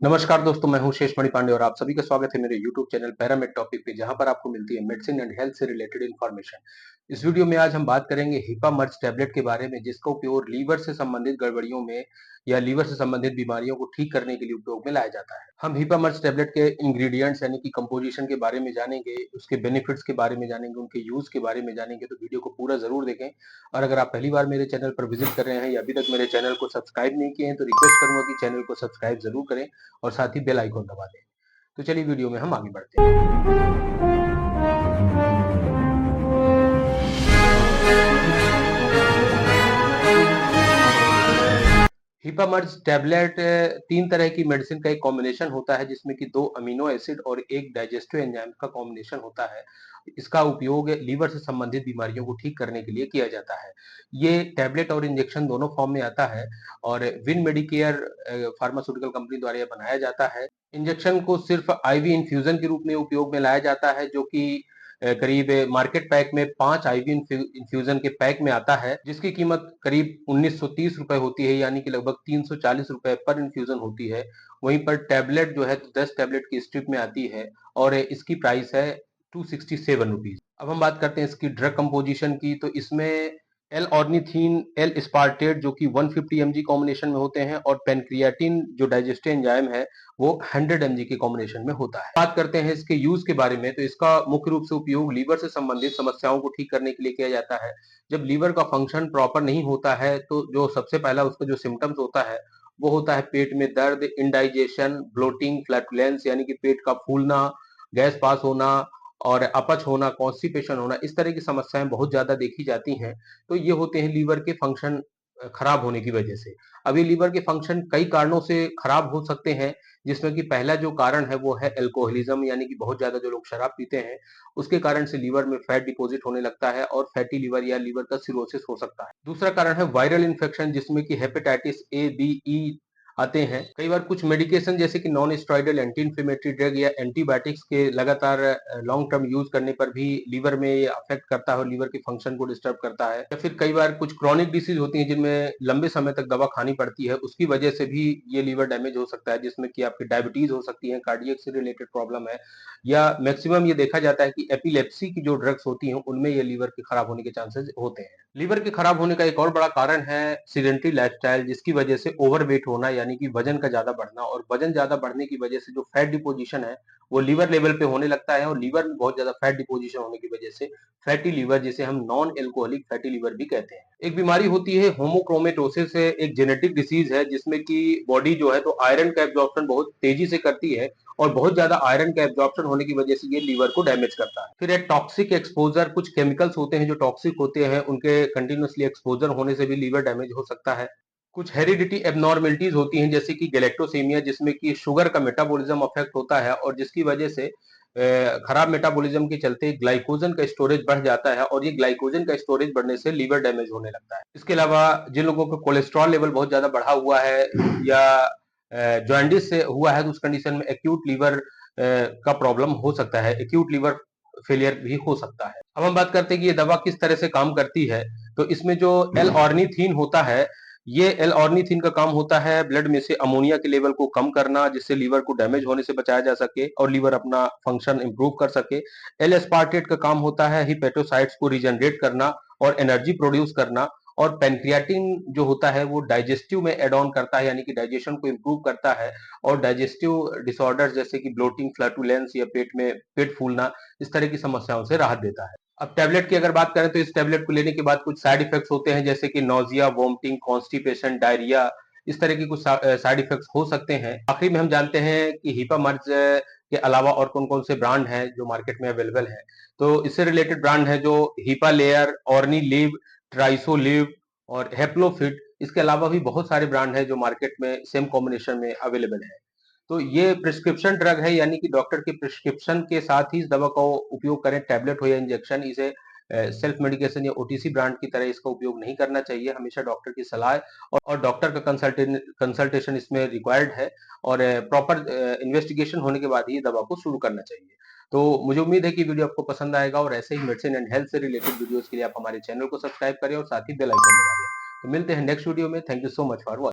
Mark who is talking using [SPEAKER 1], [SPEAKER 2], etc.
[SPEAKER 1] नमस्कार दोस्तों, मैं हूं शेष मणि पांडे और आप सभी का स्वागत है मेरे YouTube चैनल पैरामेड टॉपिक पे, जहां पर आपको मिलती है मेडिसिन एंड हेल्थ से रिलेटेड इन्फॉर्मेशन। इस वीडियो में आज हम बात करेंगे हिपामर्ज टैबलेट के बारे में, जिसका उपयोग लीवर से संबंधित गड़बड़ियों में या लीवर से संबंधित बीमारियों को ठीक करने के लिए उपयोग में लाया जाता है। हम हिपामर्ज टैबलेट के इंग्रेडिएंट्स यानी कि कंपोजिशन के बारे में जानेंगे, उसके बेनिफिट्स के बारे में जानेंगे, उनके यूज के बारे में जानेंगे, तो वीडियो को पूरा जरूर देखें। और अगर आप पहली बार मेरे चैनल पर विजिट कर रहे हैं या अभी तक मेरे चैनल को सब्सक्राइब नहीं किए हैं, तो रिक्वेस्ट करूंगा कि चैनल को सब्सक्राइब जरूर करें और साथ ही बेल आइकन दबा दें। तो चलिए वीडियो में हम आगे बढ़ते हैं। हिपामर्ज टैबलेट तीन तरह की मेडिसिन का एक कॉम्बिनेशन होता है, जिसमें कि दो अमीनो एसिड और एक डाइजेस्टिव एंजाइम का कॉम्बिनेशन होता है। इसका उपयोग लीवर से संबंधित बीमारियों को ठीक करने के लिए किया जाता है। ये टैबलेट और इंजेक्शन दोनों फॉर्म में आता है और विन मेडिकेयर फार्मास्यूटिकल कंपनी द्वारा यह बनाया जाता है। इंजेक्शन को सिर्फ आईवी इन्फ्यूजन के रूप में उपयोग में लाया जाता है, जो कि करीब मार्केट पैक में 5 आईवी इन्फ्यूजन के पैक में आता है, जिसकी कीमत करीब 1930 रुपए होती है, यानी कि लगभग 340 रुपए पर इन्फ्यूजन होती है। वहीं पर टैबलेट जो है 10 टैबलेट की स्ट्रिप में आती है और इसकी प्राइस है 267 रुपीज। अब हम बात करते हैं इसकी ड्रग कंपोजिशन की, तो इसमें एल ऑर्निथीन, एल स्पार्टेट जो कि 150 mg कॉम्बिनेशन में होते हैं और पेनक्रियाटिन जो डाइजेस्टिव एंजाइम है वो 100 mg के कॉम्बिनेशन में होता है। बात करते हैं इसके यूज के बारे में, तो इसका मुख्य रूप से उपयोग लीवर से संबंधित समस्याओं को ठीक करने के लिए किया जाता है। जब लीवर का फंक्शन प्रॉपर नहीं होता है, तो जो सबसे पहला उसका जो सिम्टम्स होता है वो होता है पेट में दर्द, इंडाइजेशन, ब्लोटिंग, फ्लैटुलेंस यानी कि पेट का फूलना, गैस पास होना और अपच होना, कॉन्स्टिपेशन होना, इस तरह की समस्याएं बहुत ज्यादा देखी जाती हैं। तो ये होते हैं लीवर के फंक्शन खराब होने की वजह से। अब ये लीवर के फंक्शन कई कारणों से खराब हो सकते हैं, जिसमें कि पहला जो कारण है वो है अल्कोहलिज्म, यानी कि बहुत ज्यादा जो लोग शराब पीते हैं उसके कारण से लीवर में फैट डिपॉजिट होने लगता है और फैटी लीवर या लीवर का सिरोसिस हो सकता है। दूसरा कारण है वायरल इन्फेक्शन, जिसमें कि हेपेटाइटिस ए, बी, ई आते हैं। कई बार कुछ मेडिकेशन जैसे कि non steroidal anti inflammatory drug या एंटीबायोटिक्स के लगातार लॉन्ग टर्म यूज करने पर भी लीवर में ये अफेक्ट करता है और लीवर के फंक्शन को डिस्टर्ब करता है। या फिर कई बार कुछ क्रॉनिक डिसीज होती हैं जिनमें लंबे समय तक दवा खानी पड़ती है, उसकी वजह से भी ये लीवर डैमेज हो सकता है, जिसमें कि आपकी डायबिटीज हो सकती है, कार्डियक से रिलेटेड प्रॉब्लम है, या मैक्सिमम ये देखा जाता है कि एपिलेप्सी की जो ड्रग्स होती हैं उनमें ये लीवर के खराब होने के चांसेस होते हैं। लीवर के खराब होने का एक और बड़ा कारण है सीडेंटरी लाइफस्टाइल, जिसकी वजह से ओवरवेट होना यानी कि वजन का ज्यादा बढ़ना, और वजन ज्यादा बढ़ने की वजह से जो फैट डिपोजिशन है वो लीवर लेवल पे होने लगता है और लीवर में बहुत ज्यादा फैट डिपोजिशन होने की वजह से फैटी लीवर, जिसे हम नॉन एल्कोहलिक फैटी लीवर भी कहते हैं। एक बीमारी होती है होमोक्रोमेटोसिस, एक जेनेटिक डिसीज है जिसमें कि बॉडी जो है तो आयरन का एब्जॉर्प्शन बहुत तेजी से करती है और बहुत ज्यादा आयरन का एब्जॉर्प्शन होने की वजह से ये लीवर को डैमेज करता है। फिर एक टॉक्सिक एक्सपोजर, कुछ केमिकल्स होते हैं जो टॉक्सिक होते हैं, उनके कंटिन्यूअसली एक्सपोजर होने से भी लीवर डैमेज हो सकता है। कुछ हेरिडिटी एबनॉर्मेलिटीज होती हैं जैसे कि गैलेक्टोसेमिया, जिसमें कि शुगर का मेटाबॉलिज्म अफेक्ट होता है और जिसकी वजह से खराब मेटाबॉलिज्म के चलते ग्लाइकोजन का स्टोरेज बढ़ जाता है और ये ग्लाइकोजन का स्टोरेज बढ़ने से लीवर डैमेज होने लगता है। इसके अलावा जिन लोगों का कोलेस्ट्रॉल लेवल बहुत ज्यादा बढ़ा हुआ है या जॉन्डिस से हुआ है, तो उस कंडीशन में एक्यूट लीवर का प्रॉब्लम हो सकता है, एक्यूट लीवर फेलियर भी हो सकता है। अब हम बात करते हैं कि ये दवा किस तरह से काम करती है। तो इसमें जो एल ऑर्निथीन होता है, ये एल ऑर्निथीन का काम होता है ब्लड में से अमोनिया के लेवल को कम करना, जिससे लीवर को डैमेज होने से बचाया जा सके और लीवर अपना फंक्शन इंप्रूव कर सके। एल एस्पार्टेट का काम होता है हिपेटोसाइट्स को रीजनरेट करना और एनर्जी प्रोड्यूस करना। और पेनक्रियाटिन जो होता है वो डाइजेस्टिव में एड ऑन करता है, यानी कि डाइजेशन को इंप्रूव करता है और डाइजेस्टिव डिसऑर्डर जैसे कि ब्लोटिंग, फ्लैटुलेंस या पेट में पेट फूलना, इस तरह की समस्याओं से राहत देता है। अब टैबलेट की अगर बात करें तो इस टैबलेट को लेने के बाद कुछ साइड इफेक्ट्स होते हैं, जैसे कि नोजिया, वोमिटिंग, कॉन्स्टिपेशन, डायरिया, इस तरह के कुछ साइड इफेक्ट्स हो सकते हैं। आखिरी में हम जानते हैं कि हिपामर्ज के अलावा और कौन कौन से ब्रांड हैं जो मार्केट में अवेलेबल हैं। तो इससे रिलेटेड ब्रांड है जो हिपा लेयर, ऑर्नी लिव, ट्राइसो लिव और हेप्लोफिट। इसके अलावा भी बहुत सारे ब्रांड हैं जो मार्केट में सेम कॉम्बिनेशन में अवेलेबल है। तो ये प्रिस्क्रिप्शन ड्रग है, यानी कि डॉक्टर के प्रिस्क्रिप्शन के साथ ही इस दवा का उपयोग करें, टैबलेट हो या इंजेक्शन। इसे सेल्फ मेडिकेशन या ओटीसी ब्रांड की तरह इसका उपयोग नहीं करना चाहिए। हमेशा डॉक्टर की सलाह और डॉक्टर का कंसल्टेशन इसमें रिक्वायर्ड है और प्रॉपर इन्वेस्टिगेशन होने के बाद ही ये दवा को शुरू करना चाहिए। तो मुझे उम्मीद है कि वीडियो आपको पसंद आएगा और ऐसे ही मेडिसिन एंड हेल्थ से रिलेटेड वीडियोस के लिए आप हमारे चैनल को सब्सक्राइब करें और साथ ही बेल आइकन दबा दें। तो मिलते हैं नेक्स्ट वीडियो में। Thank you so much for watching.